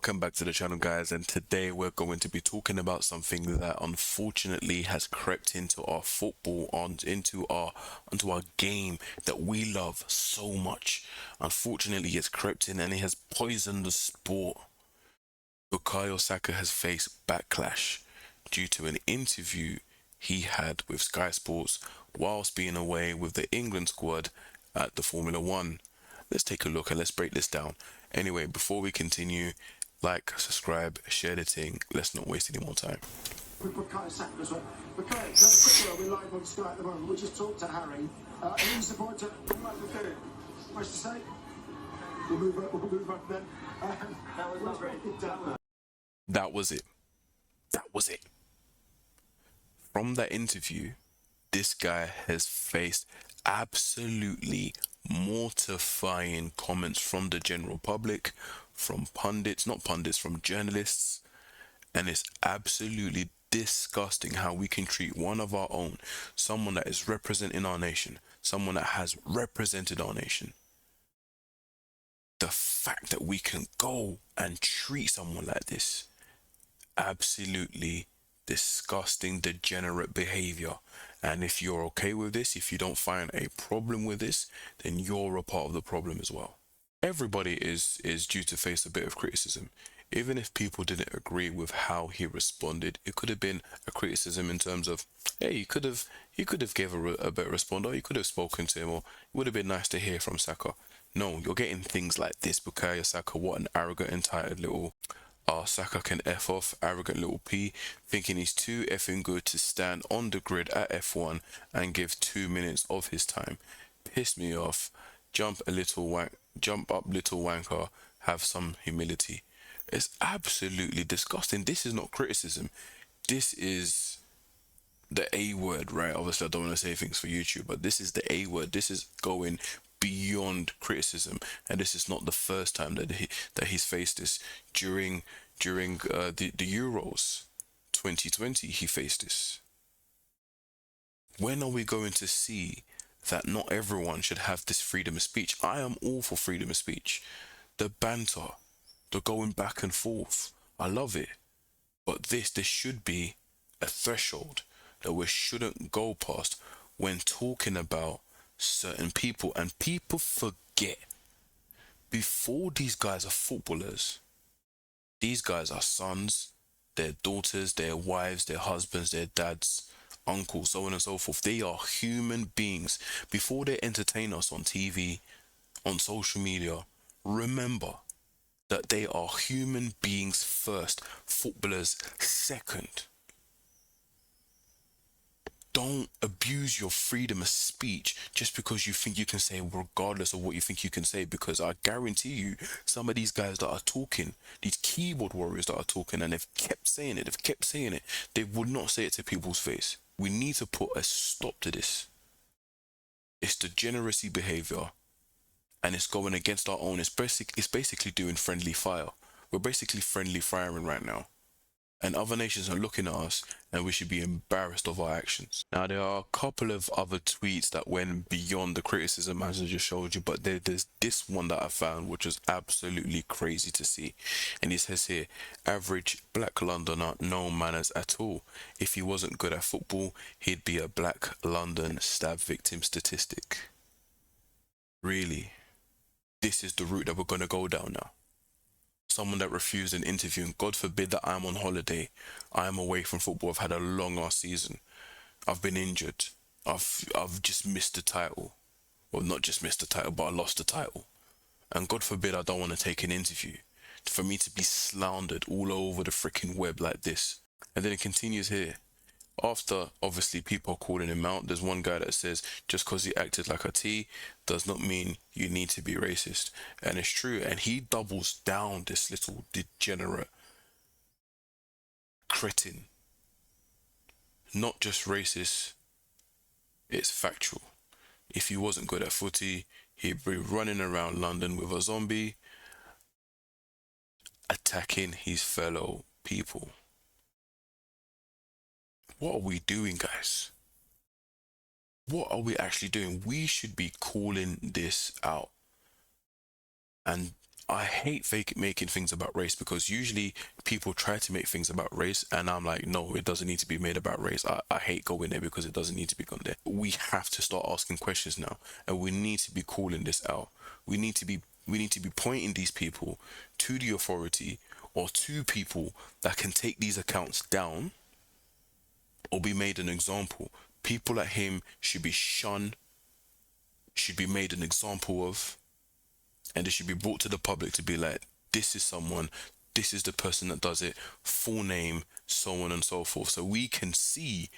Welcome back to the channel, guys, and today we're going to be talking about something that unfortunately has crept into our football, onto our game that we love so much. Unfortunately, it's crept in and it has poisoned the sport. Bukayo Saka has faced backlash due to an interview he had with Sky Sports whilst being away with the England squad at the Formula One. Let's take a look and let's break this down. Anyway, before we continue, like, subscribe, share the thing. Let's not waste any more time. With Bukayo Saka as well. Bukayo, just a quick word. We're live on Sky at the moment. We'll just talk to Harry. He's the point to Bukayo. Much to say? We'll move up then. That was not great. That was it. That was it. From that interview, this guy has faced absolutely mortifying comments from the general public, from pundits, not pundits, from journalists, and it's absolutely disgusting how we can treat one of our own, someone that is representing our nation, someone that has represented our nation. The fact that we can go and treat someone like this, absolutely disgusting, degenerate behavior. And if you're okay with this, if you don't find a problem with this, then you're a part of the problem as well. Everybody is due to face a bit of criticism. Even if people didn't agree with how he responded, it could have been a criticism in terms of, hey, you could have gave a better response, or you could have spoken to him, or it would have been nice to hear from Saka. No, you're getting things like this. Bukayo Saka, what an arrogant, entitled little Saka can F off, arrogant little P, thinking he's too effing good to stand on the grid at F1 and give 2 minutes of his time. Pissed me off. Jump up, little wanker. Have some humility. It's absolutely disgusting. This is not criticism. This is the A word, right? Obviously, I don't want to say things for YouTube, but this is the A word. This is going beyond criticism, and this is not the first time that he's faced this. During the Euros 2020, he faced this. When are we going to see that not everyone should have this freedom of speech? I am all for freedom of speech. The banter, the going back and forth, I love it. But this should be a threshold that we shouldn't go past when talking about certain people. And people forget, before these guys are footballers, these guys are sons, their daughters, their wives, their husbands, their dads, uncles, so on and so forth. They are human beings. Before they entertain us on TV, on social media, remember that they are human beings first, footballers second. Don't abuse your freedom of speech just because you think you can say, regardless of what you think you can say, because I guarantee you, some of these guys that are talking, these keyboard warriors that are talking, and they've kept saying it, they would not say it to people's face. We need to put a stop to this. It's degeneracy behavior, and it's going against our own. It's basically doing friendly fire. We're basically friendly firing right now. And other nations are looking at us, and we should be embarrassed of our actions. Now, there are a couple of other tweets that went beyond the criticism, as I just showed you, but there's this one that I found, which was absolutely crazy to see. And it says here, average black Londoner, no manners at all. If he wasn't good at football, he'd be a black London stab victim statistic. Really? This is the route that we're going to go down now. Someone that refused an interview, and God forbid that I'm on holiday, I'm away from football, I've had a long ass season, I've been injured, I've just missed the title, well, not just missed the title, but I lost the title, and God forbid I don't want to take an interview, for me to be slandered all over the freaking web like this. And then it continues here. After, obviously, people are calling him out, there's one guy that says, just because he acted like a T does not mean you need to be racist. And it's true. And he doubles down, this little degenerate cretin. Not just racist, it's factual. If he wasn't good at footy, he'd be running around London with a zombie, attacking his fellow people. What are we doing, guys? What are we actually doing? We should be calling this out. And I hate making things about race, because usually people try to make things about race, and I'm like, no, it doesn't need to be made about race. I hate going there because it doesn't need to be gone there. We have to start asking questions now, and we need to be calling this out. We need to be pointing these people to the authority, or to people that can take these accounts down or be made an example. People like him should be shunned, should be made an example of, and it should be brought to the public to be like, this is someone, this is the person that does it, full name, so on and so forth, so we can see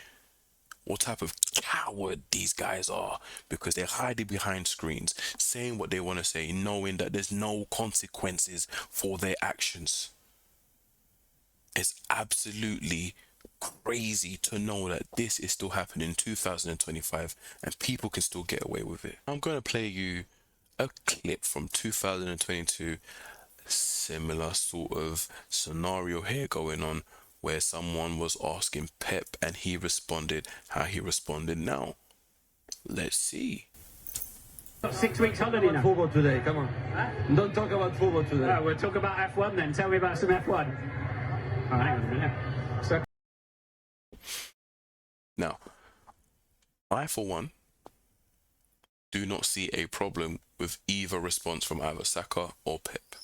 what type of coward these guys are, because they're hiding behind screens, saying what they want to say, knowing that there's no consequences for their actions. It's absolutely crazy to know that this is still happening in 2025 and people can still get away with it. I'm going to play you a clip from 2022, similar sort of scenario here going on, where someone was asking Pep and he responded how he responded now. Let's see. Got 6 weeks holiday now. Football today, come on. Huh? Don't talk about football today. Oh, we'll talk about F1 then. Tell me about some F1. Oh, hang on a minute. So, Now, I for one do not see a problem with either response from either Saka or Pep.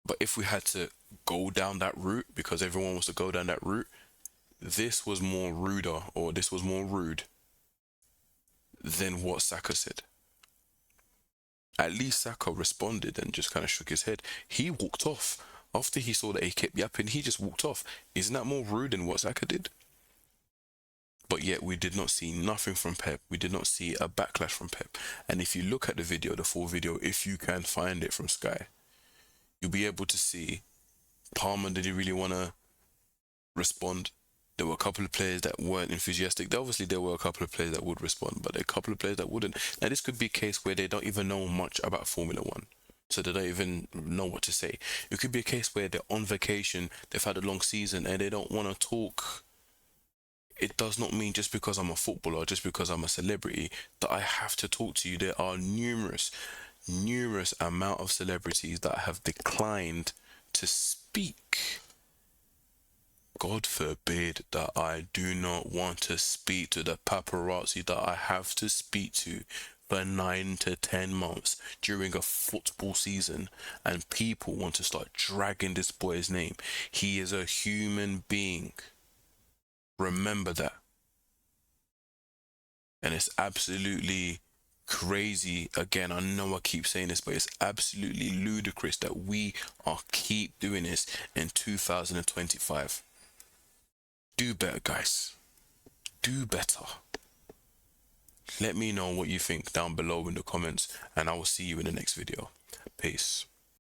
But if we had to go down that route, because everyone wants to go down that route, this was more ruder, or this was more rude than what Saka said. At least Saka responded and just kind of shook his head. He walked off. After he saw that he kept yapping, he just walked off. Isn't that more rude than what Saka did? But yet we did not see nothing from Pep. We did not see a backlash from Pep. And if you look at the video, the full video, if you can find it from Sky, you'll be able to see Palmer didn't really want to respond. There were a couple of players that weren't enthusiastic. Obviously, there were a couple of players that would respond, but there are a couple of players that wouldn't. Now, this could be a case where they don't even know much about Formula One, so they don't even know what to say. It could be a case where they're on vacation, they've had a long season, and they don't want to talk. It does not mean just because I'm a footballer, just because I'm a celebrity, that I have to talk to you. There are numerous amount of celebrities that have declined to speak. God forbid that I do not want to speak to the paparazzi that I have to speak to for 9 to 10 months during a football season, and people want to start dragging this boy's name. He is a human being. Remember that. And it's absolutely crazy. Again, I know I keep saying this, but it's absolutely ludicrous that we are keep doing this in 2025. Do better, guys. Do better. Let me know what you think down below in the comments, and I will see you in the next video. Peace.